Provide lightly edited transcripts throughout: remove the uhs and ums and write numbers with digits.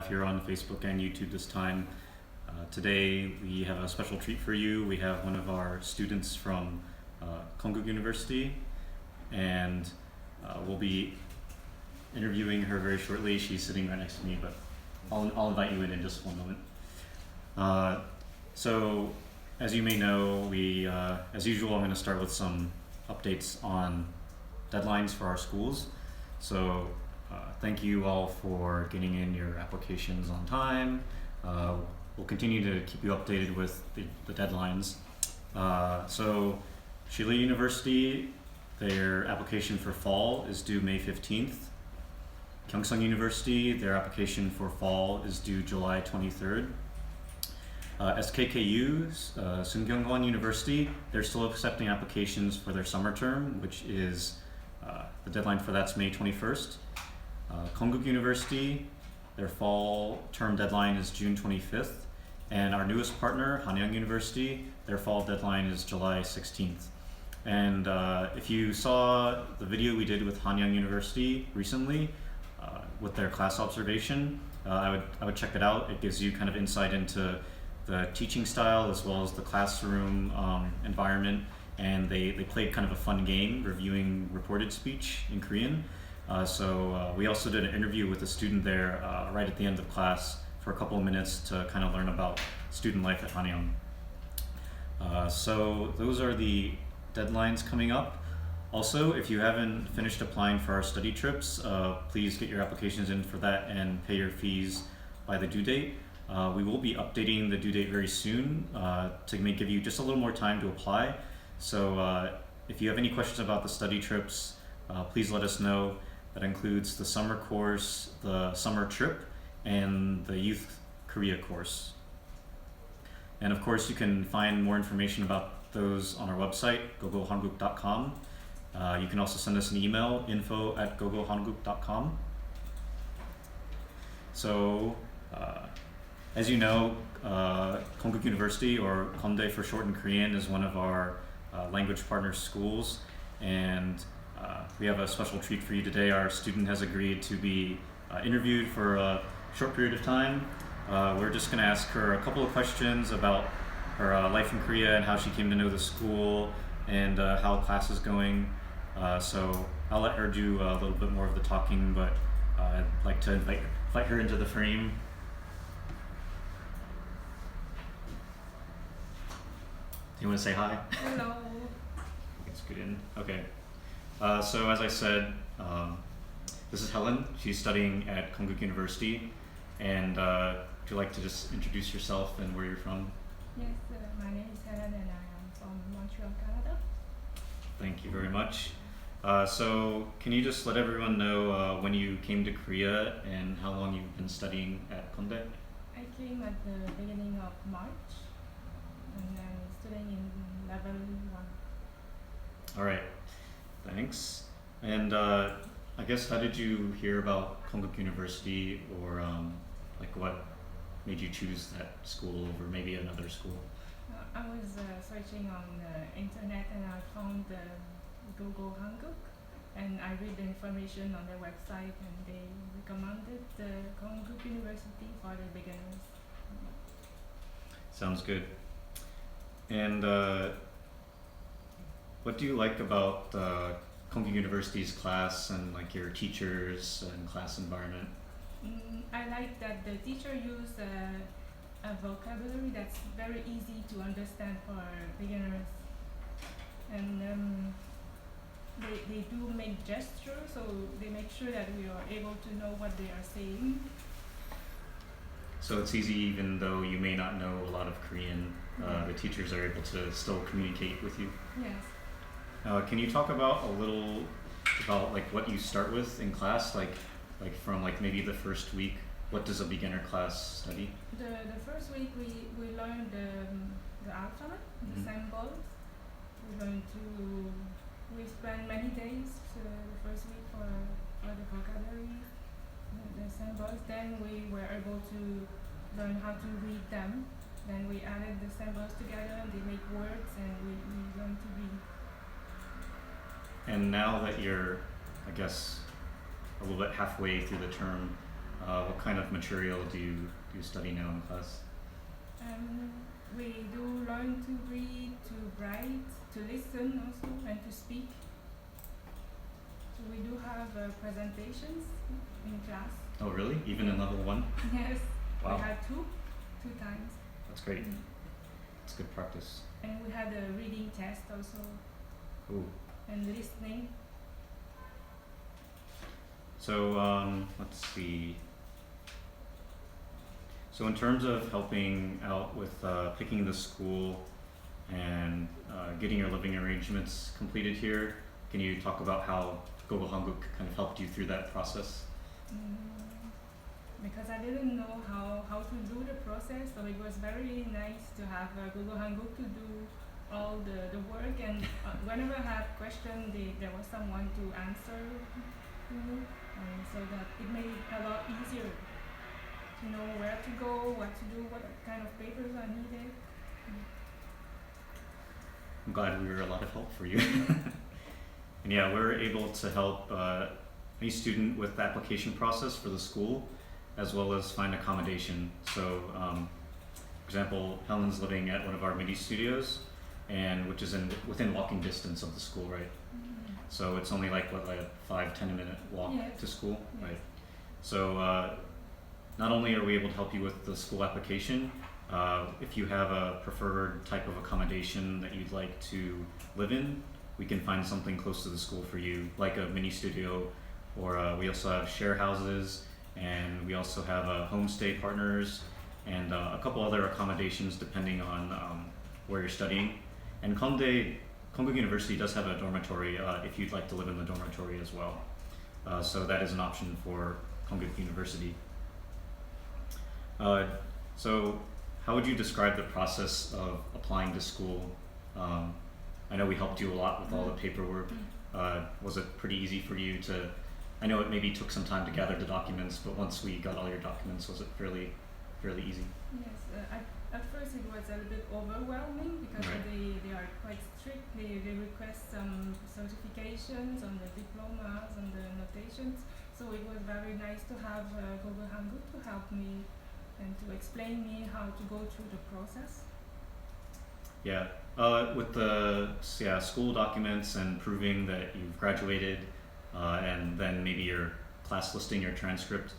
here on Facebook and YouTube this time. Today we have a special treat for you. We have one of our students from Konkuk University, and we'll be interviewing her very shortly. She's sitting right next to me, but I'll invite you in just one moment. So, as you may know, as usual, I'm going to start with some updates on deadlines for our schools. So, thank you all for getting in your applications on time. We'll continue to keep you updated with the deadlines. So, Konkuk University, their application for fall is due May 15th. Konkuk University, their application for fall is due July 23rd. SKKU, Sunkyunghwan University, they're still accepting applications for their summer term, which is the deadline for that's May 21st. Konkuk University, their fall term deadline is June 25th. And our newest partner, Hanyang University, their fall deadline is July 16th. And if you saw the video we did with Hanyang University recently with their class observation, I would check it out. It gives you kind of insight into the teaching style as well as the classroom environment, and they played kind of a fun game reviewing reported speech in Korean. So we also did an interview with a student there right at the end of class for a couple of minutes to kind of learn about student life at Hanyang. So those are the deadlines coming up. Also, if you haven't finished applying for our study trips, please get your applications in for that and pay your fees by the due date. We will be updating the due date very soon to give you just a little more time to apply. So if you have any questions about the study trips, please let us know. That includes the summer course, the summer trip, and the Youth Korea course. And of course, you can find more information about those on our website, gogohanguk.com. You can also send us an email, info@gogohanguk.com. So, as you know, Konkuk University, or Kondae for short in Korean, is one of our language partner schools, and we have a special treat for you today. Our student has agreed to be interviewed for a short period of time. We're just going to ask her a couple of questions about her life in Korea and how she came to know the school and how class is going. So I'll let her do a little bit more of the talking, but I'd like to invite her into the frame. Do you want to say hi? Hello. Let's get in. Okay. So as I said, this is Helen. She's studying at Konkuk University. And would you like to just introduce yourself and where you're from? Yes, my name is Helen and I am from Montreal, Canada. Thank you very much. So can you just let everyone know when you came to Korea and how long you've been studying at Kondae? I came at the beginning of March and I'm studying in level 1. All right, thanks. And I guess how did you hear about Konkuk University, or like what made you choose that school over maybe another school? I was searching on the internet and I found the Google Hanguk, and I read the information on their website and they recommended the Konkuk University for the beginners. Sounds good. And what do you like about Konkuk University's class and like your teachers and class environment? I like that the teacher used a vocabulary that's very easy to understand for beginners, and they do make gestures, so they make sure that we are able to know what they are saying. So it's easy even though you may not know a lot of Korean, the teachers are able to still communicate with you. Yes. Can you talk about a little about like what you start with in class, like from like maybe the first week? What does a beginner class study? The first week we learned the alphabet, the symbols. We spent many days the first week for the vocabulary, the symbols. Then we were able to learn how to read them. Then we added the symbols together and they make words, and we learned to read. And now that you're, I guess, a little bit halfway through the term, What kind of material do you study now in class? Um, we do learn to read, to write, to listen also, and to speak. So we do have presentations in class. Oh, really? Even in level 1? Yes, Wow. we had two times. That's great. Mm. It's good practice. And we had a reading test also, Ooh. and listening. So let's see. So in terms of helping out with picking the school and getting your living arrangements completed here, can you talk about how Konkuk Hanguk kind of helped you through that process? Because I didn't know how to do the process, so it was very nice to have Konkuk Hanguk to do all the work, and whenever I had question, there was someone to answer, and so that it made it a lot easier to know where to go, what to do, what kind of papers are needed. I'm glad we were a lot of help for you. And yeah, we're able to help any student with the application process for the school, as well as find accommodation. So, for example, Helen's living at one of our mini studios, and which is within walking distance of the school, right? So it's only like a 5-10 minute walk Yes. to school, Yes. right? So not only are we able to help you with the school application, if you have a preferred type of accommodation that you'd like to live in, we can find something close to the school for you, like a mini studio, or we also have share houses, and we also have homestay partners, and a couple other accommodations depending on where you're studying. And Konkuk University does have a dormitory if you'd like to live in the dormitory as well. So that is an option for Konkuk University. So how would you describe the process of applying to school? I know we helped you a lot with all the paperwork. Was it pretty easy for you to, I know it maybe took some time to gather the documents, but once we got all your documents, was it fairly easy? Yes, at first it was a little bit overwhelming because Right. they are quite strict. They request some certifications on the diplomas and the notations. So it was very nice to have Konkuk Hanguk to help me and to explain me how to go through the process. Yeah, with the school documents and proving that you've graduated, and then maybe your class listing, your transcript.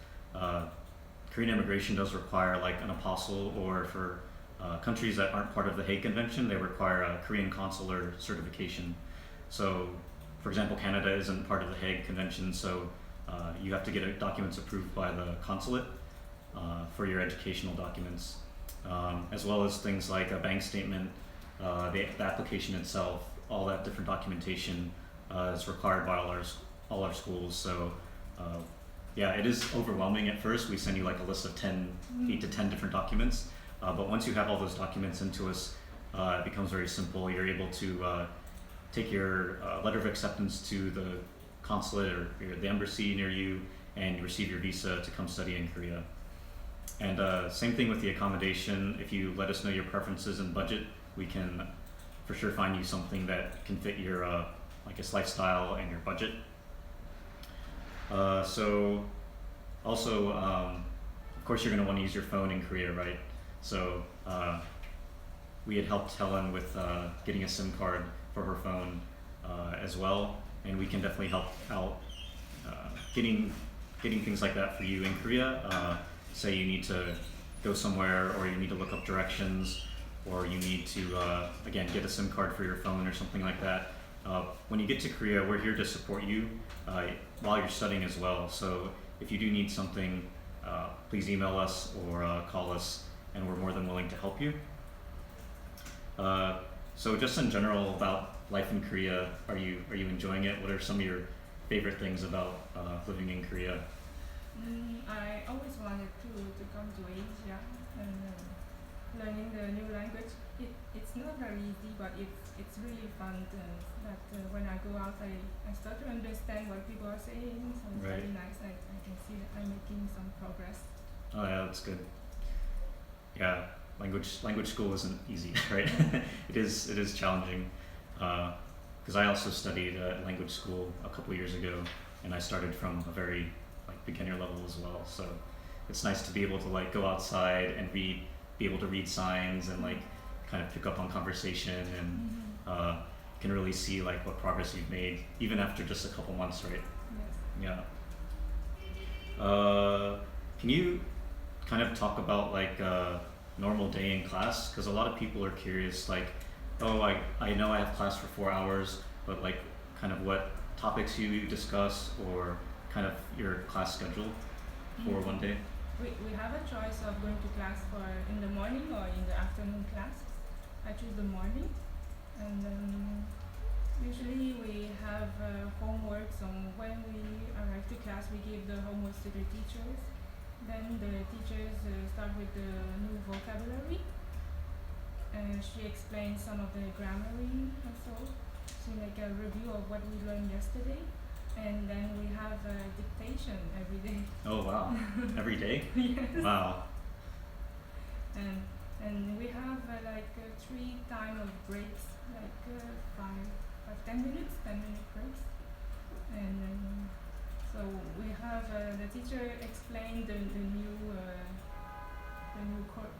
Korean immigration does require like an apostle, or for countries that aren't part of the Hague Convention, they require a Korean consular certification. So, for example, Canada isn't part of the Hague Convention, so you have to get documents approved by the consulate for your educational documents, as well as things like a bank statement. The application itself, all that different documentation is required by all our schools. So yeah, it is overwhelming at first. We send you like a list of 8 to 10 different documents, but once you have all those documents into us, it becomes very simple. You're able to take your letter of acceptance to the consulate or the embassy near you, and you receive your visa to come study in Korea. And same thing with the accommodation. If you let us know your preferences and budget, we can for sure find you something that can fit your I guess lifestyle and your budget. So also, of course, you're going to want to use your phone in Korea, right? So we had helped Helen with getting a SIM card for her phone as well, and we can definitely help out getting things like that for you in Korea. Say you need to go somewhere, or you need to look up directions, or you need to again get a SIM card for your phone or something like that. When you get to Korea, we're here to support you while you're studying as well. So if you do need something, please email us or call us, and we're more than willing to help you. So just in general about life in Korea, are you enjoying it? What are some of your favorite things about living in Korea? I always wanted to come to Asia, and learning the new language. It's not very easy, but it's really fun. That when I go out, I start to understand what people are saying. So it's Right. very nice. I can see that I'm making some progress. Oh yeah, that's good. Yeah, language school isn't easy, right? It is challenging. Because I also studied at language school a couple years ago, and I started from a very like beginner level as well. So it's nice to be able to like go outside and be able to read signs and like kind of pick up on conversation and can really see like what progress you've made even after just a couple months, right? Yes. Yeah. Can you kind of talk about like a normal day in class? Because a lot of people are curious, like, oh, I know I have class for 4 hours, but like kind of what topics you discuss or kind of your class schedule for one day? We have a choice of going to class for in the morning or in the afternoon class. I choose the morning, and usually we have homework. So when we arrive to class, we give the homework to the teachers. Then the teachers start with the new vocabulary. She explains some of the grammar also. She make a review of what we learned yesterday. And then we have a dictation every day. Oh wow! Every day? Yes. Wow. And we have like 3 time of breaks, like 10 minutes, 10-minute breaks. And so we have the teacher explain the new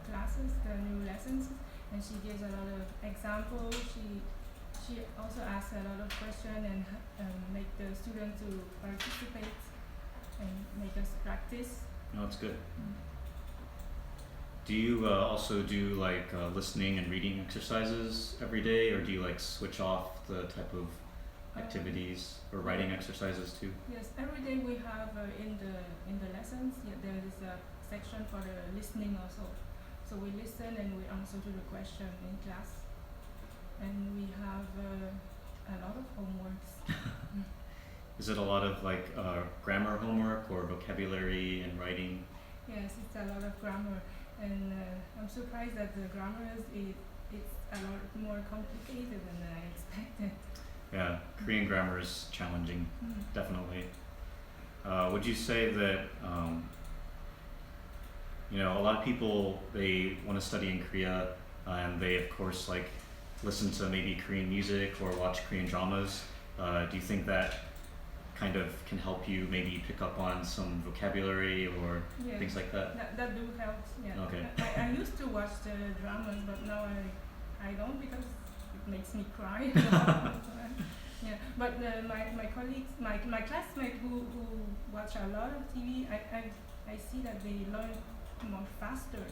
classes, the new lessons, and she gives a lot of examples. She also asks a lot of questions and make the student to participate and make us practice. No, that's good. Do you also do like listening and reading exercises every day, or do you like switch off the type of activities or writing exercises too? Yes, every day we have in the lessons. Yeah, there is a section for the listening also. So we listen and we answer to the question in class. And we have a lot of homeworks. Is it a lot of like grammar homework or vocabulary and writing? Yes, it's a lot of grammar, and I'm surprised that the grammar it's a lot more complicated than I expected. Yeah, Korean grammar is challenging, definitely. Would you say that a lot of people, they want to study in Korea and they of course like listen to maybe Korean music or watch Korean dramas? Do you think that kind of can help you maybe pick up on some vocabulary or things like that? That do help. Yeah. Okay. I used to watch the dramas, but now I don't because it makes me cry. Yeah. But my colleagues, my classmates who watch a lot of TV, I see that they learn more faster.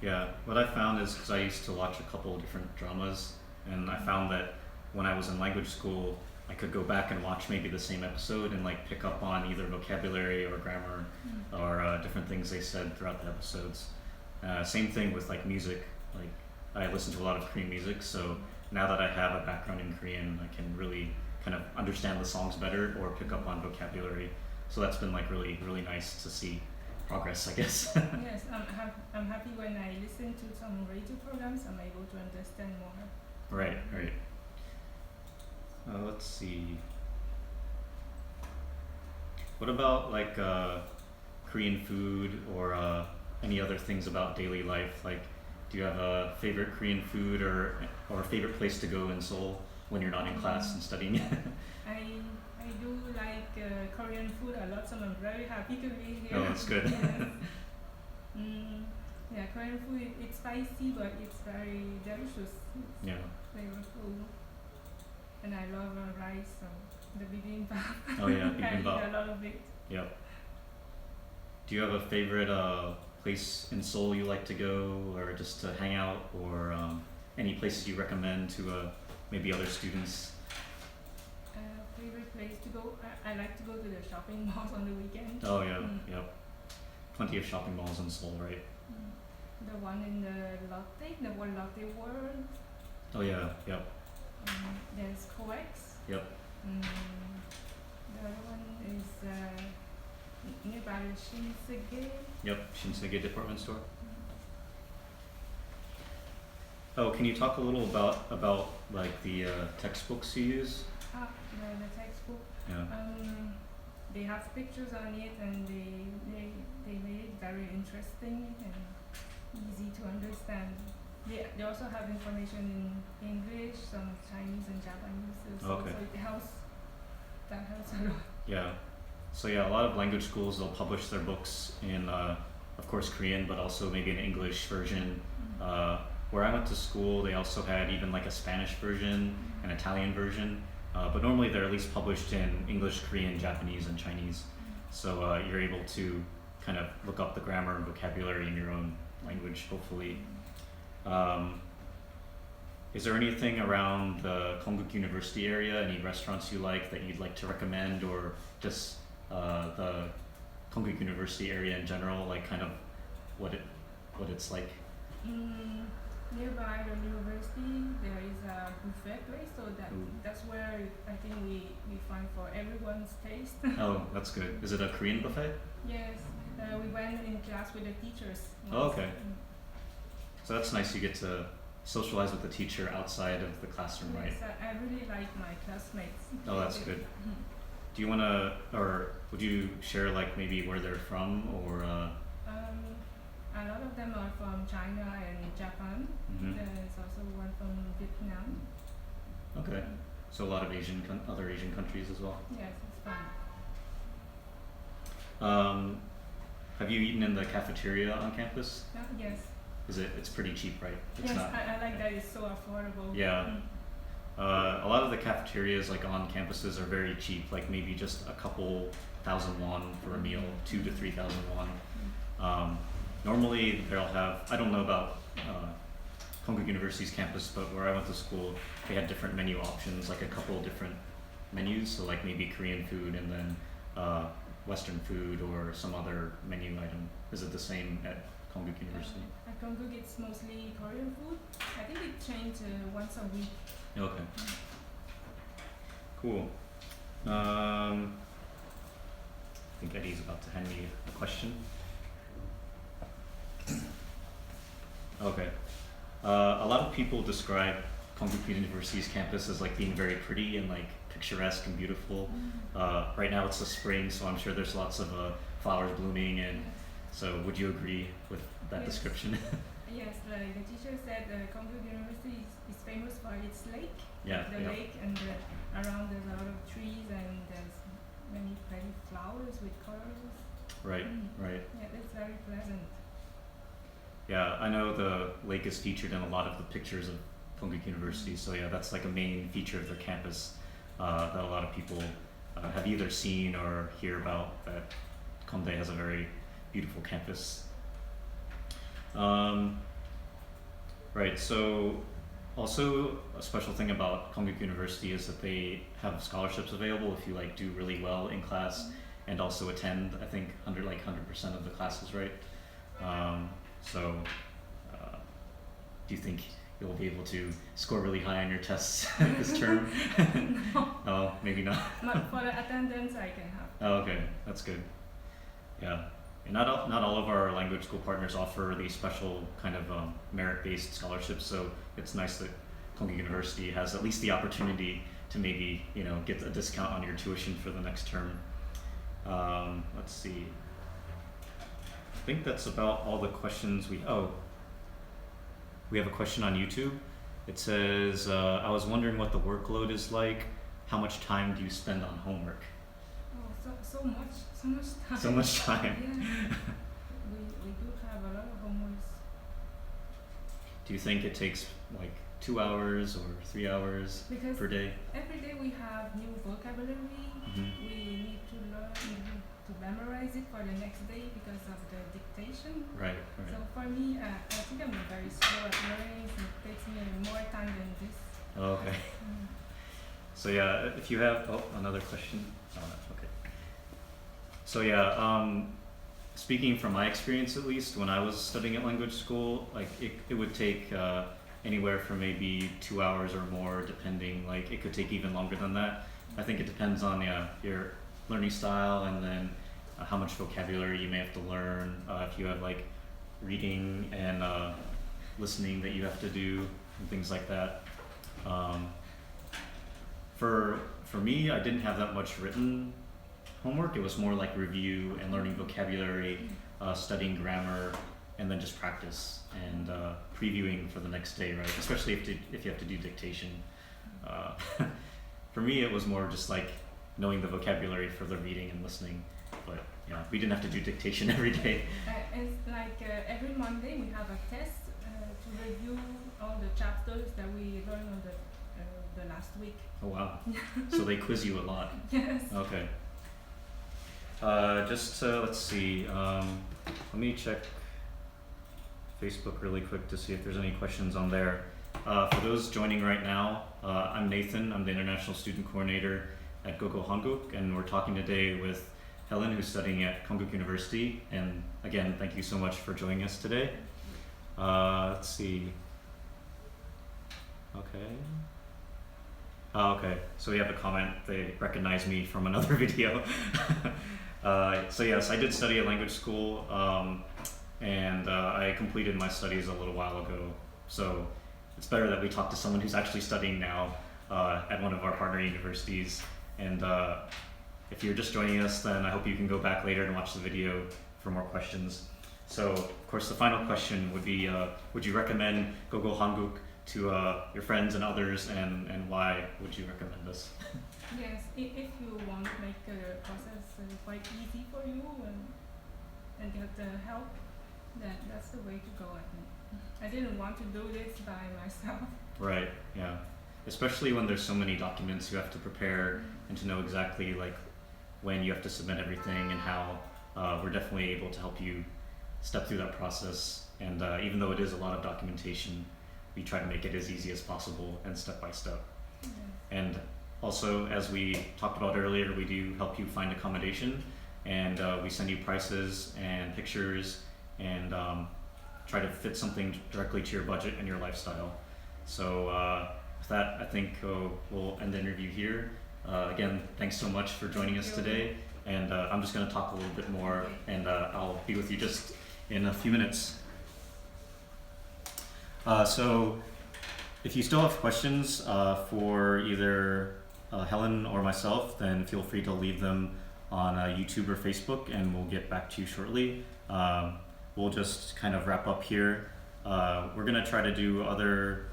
Yeah, what I found is because I used to watch a couple of different dramas, and I found that when I was in language school, I could go back and watch maybe the same episode and like pick up on either vocabulary or grammar or different things they said throughout the episodes. Same thing with like music. Like I listen to a lot of Korean music, so now that I have a background in Korean, I can really kind of understand the songs better or pick up on vocabulary. So that's been like really, really nice to see progress, I guess. Yes, I'm happy when I listen to some radio programs, I'm able to understand more. Right. Let's see. What about like Korean food or any other things about daily life? Like, do you have a favorite Korean food or a favorite place to go in Seoul when you're not in class and studying? I do like Korean food a lot, so I'm very happy to be here. Oh, that's good. Yeah, Korean food, it's spicy, but it's very delicious. It's Yeah. flavorful. And I love rice, so the bibimbap. Oh yeah, I eat bibimbap. a lot of it. Yep. Do you have a favorite place in Seoul you like to go, or just to hang out, or any places you recommend to maybe other students? Favorite place to go? I like to go to the shopping malls on the weekend. Oh yeah, yep. Plenty of shopping malls in Seoul, right? The one in the one Lotte World. Oh yeah, yep. There's COEX. Yep. The other one is nearby Shinsegae. Yep, Shinsegae department store. Oh, can you talk a little about like the textbooks you use? The textbook. Yeah. They have pictures on it, and they made it very interesting and easy to understand. They also have information in English, some Chinese and Japanese. So Okay. it helps. That helps a lot. Yeah. So yeah, a lot of language schools they'll publish their books in, of course, Korean, but also maybe an English version. Where I went to school, they also had even like a Spanish version, an Italian version, but normally they're at least published in English, Korean, Japanese, and Chinese. So you're able to kind of look up the grammar and vocabulary in your own language, hopefully. Um, is there anything around the Konkuk University area, any restaurants you like that you'd like to recommend, or just the Konkuk University area in general, like kind of what it's like? Nearby the university, there is a buffet place, so Ooh. that's where I think we find for everyone's taste. Oh, that's good. Is it a Korean buffet? Yes, we went in class with the teachers. Oh, once. okay. So that's nice. You get to socialize with the teacher outside of the classroom, right? Yes, I really like my classmates. Oh, that's good. Do you want to, or would you share like maybe where they're from, or? A lot of them are from China and Japan. Mhm. There's also one from Vietnam. Okay. So a lot of other Asian countries as well. Yes, it's fun. Have you eaten in the cafeteria on campus? Yes. It's pretty cheap, right? It's Yes, not. I like that. It's so affordable. Yeah. A lot of the cafeterias like on campuses are very cheap, like maybe just a couple thousand won for a meal, 2 to 3,000 won. Normally they'll have, I don't know about Konkuk University's campus, but where I went to school, they had different menu options, like a couple different menus, so like maybe Korean food and then Western food or some other menu item. Is it the same at Konkuk University? At Konkuk, it's mostly Korean food. I think it changed once a week. Okay. Cool. I think Eddie's about to hand me a question. Okay. A lot of people describe Konkuk University's campus as like being very pretty and like picturesque and beautiful. Right now it's the spring, so I'm sure there's lots of flowers blooming, and so would you agree with that Yes. description? Yes, like the teacher said, Konkuk University is famous for its lake. Yeah, The yeah. lake, and around there's a lot of trees, and there's many pretty flowers with colors. Right, right. Yeah, that's very pleasant. Yeah, I know the lake is featured in a lot of the pictures of Konkuk University, so yeah, that's like a main feature of their campus that a lot of people have either seen or hear about, that Kondae has a very beautiful campus. Right, so also a special thing about Konkuk University is that they have scholarships available if you like do really well in class and also attend, I think, 100% of the classes, right? So do you think you'll be able to score really high on your tests this term? No, Oh, maybe not. but for the attendance, I can have. Oh, okay, that's good. Yeah, and not all of our language school partners offer these special kind of merit-based scholarships. So it's nice that Konkuk University has at least the opportunity to maybe get a discount on your tuition for the next term. Let's see. I think that's about all the questions we have a question on YouTube. It says, I was wondering what the workload is like. How much time do you spend on homework? Oh, so much time. So much time. Yeah. we do have a lot of homeworks. Do you think it takes like 2 hours or 3 hours Because per day? every day we have new vocabulary. Mhm. We need to learn, to memorize it for the next day because of the dictation. Right, So right. for me, I think I'm very slow at learning, so it takes me more time than this. Oh, okay. So yeah, if you have, another question. Okay. So yeah, speaking from my experience, at least when I was studying at language school, like it would take anywhere from maybe 2 hours or more, depending. Like it could take even longer than that. I think it depends on your learning style, and then how much vocabulary you may have to learn. If you have like reading and listening that you have to do and things like that. For me, I didn't have that much written homework. It was more like review and learning vocabulary, studying grammar, and then just practice and previewing for the next day, right? Especially if you have to do dictation. For me, it was more just like knowing the vocabulary for the reading and listening. But yeah, we didn't have to do dictation every day. It's like every Monday we have a test to review all the chapters that we learned on the last week. Oh wow! So they quiz you a lot. Yes. Okay. Let's see. Let me check Facebook really quick to see if there's any questions on there. For those joining right now, I'm Nathan. I'm the International Student Coordinator at Hanguk, and we're talking today with Helen, who's studying at Konkuk University. And again, thank you so much for joining us today. Let's see. Okay. Okay, so we have a comment. They recognize me from another video. So yes, I did study at language school, and I completed my studies a little while ago. So it's better that we talk to someone who's actually studying now at one of our partner universities. And if you're just joining us, then I hope you can go back later and watch the video for more questions. So of course, the final question would be, would you recommend Hanguk to your friends and others, and why would you recommend us? Yes, if you want to make the process quite easy for you and get the help, that's the way to go, I think. I didn't want to do this by myself. Right, yeah. Especially when there's so many documents you have to prepare and to know exactly like when you have to submit everything and how. We're definitely able to help you step through that process. And even though it is a lot of documentation, we try to make it as easy as possible and step by step. And also, as we talked about earlier, we do help you find accommodation, and we send you prices and pictures and try to fit something directly to your budget and your lifestyle. So with that, I think we'll end the interview here. Again, thanks so much for joining us today, and I'm just going to talk a little bit more, and I'll be with you just in a few minutes. So if you still have questions for either Helen or myself, then feel free to leave them on YouTube or Facebook, and we'll get back to you shortly. We'll just kind of wrap up here. We're going to try to do other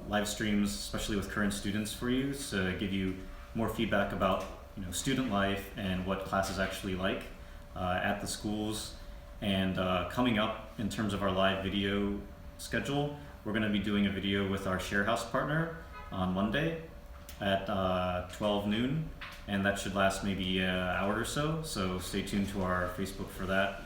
live streams, especially with current students, for you, to give you more feedback about student life and what class is actually like at the schools. And coming up in terms of our live video schedule, we're going to be doing a video with our share house partner on Monday at 12 noon, and that should last maybe an hour or so, so stay tuned to our Facebook for that.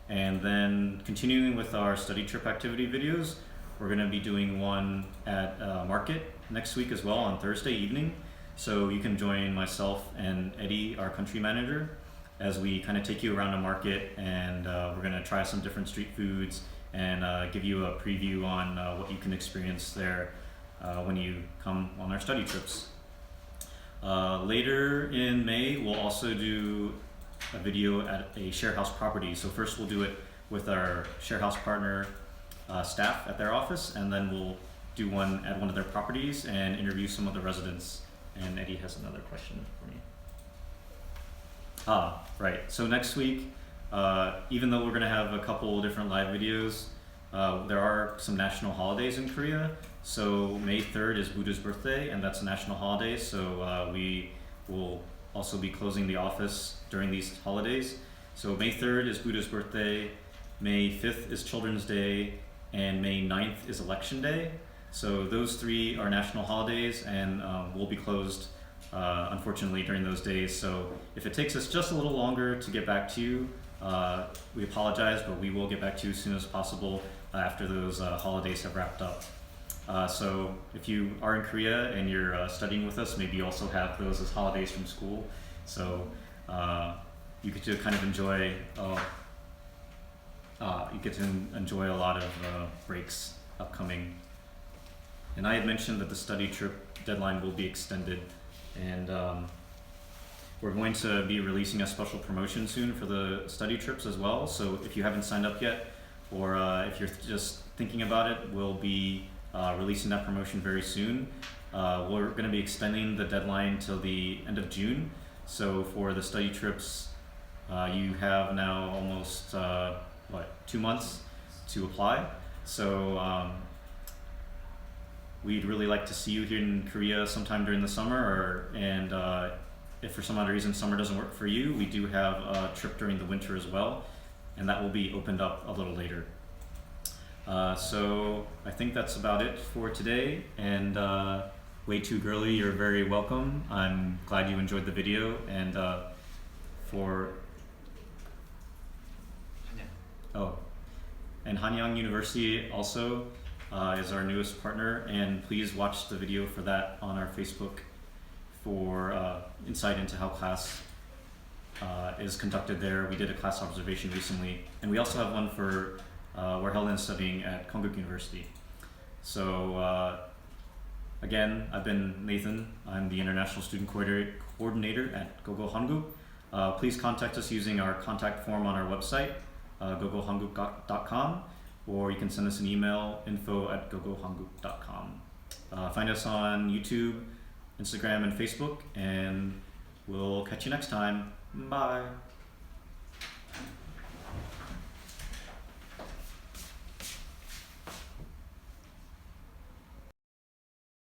And then continuing with our study trip activity videos, we're going to be doing one at Market next week as well on Thursday evening, so you can join myself and Eddie, our country manager, as we kind of take you around a market, and we're going to try some different street foods and give you a preview on what you can experience there when you come on our study trips. Later in May, we'll also do a video at a share house property. So first we'll do it with our share house partner staff at their office, and then we'll do one at one of their properties and interview some of the residents. And Eddie has another question for me. Right, so next week, even though we're going to have a couple different live videos, there are some national holidays in Korea. So May 3rd is Buddha's birthday, and that's a national holiday, so we will also be closing the office during these holidays. So May 3rd is Buddha's birthday, May 5th is Children's Day, and May 9th is Election Day. So those three are national holidays, and we'll be closed unfortunately during those days. So if it takes us just a little longer to get back to you, we apologize, but we will get back to you as soon as possible after those holidays have wrapped up. So if you are in Korea and you're studying with us, maybe you also have those as holidays from school. So you get to kind of enjoy a lot of breaks upcoming. And I had mentioned that the study trip deadline will be extended, and we're going to be releasing a special promotion soon for the study trips as well. So if you haven't signed up yet, or if you're just thinking about it, we'll be releasing that promotion very soon. We're going to be extending the deadline till the end of June. So for the study trips, you have now almost 2 months to apply. So we'd really like to see you here in Korea sometime during the summer, and if for some other reason summer doesn't work for you, we do have a trip during the winter as well, and that will be opened up a little later. So I think that's about it for today, and Way Too Girly, you're very welcome. I'm glad you enjoyed the video, and and Hanyang University also is our newest partner, and please watch the video for that on our Facebook for insight into how class is conducted there. We did a class observation recently, and we also have one for where Helen is studying at Konkuk University. So again, I've been Nathan. I'm the International Student Coordinator at Hanguk. Please contact us using our contact form on our website, gogohanguk.com, or you can send us an email, info@gogohanguk.com. Find us on YouTube, Instagram, and Facebook, and we'll catch you next time. Bye.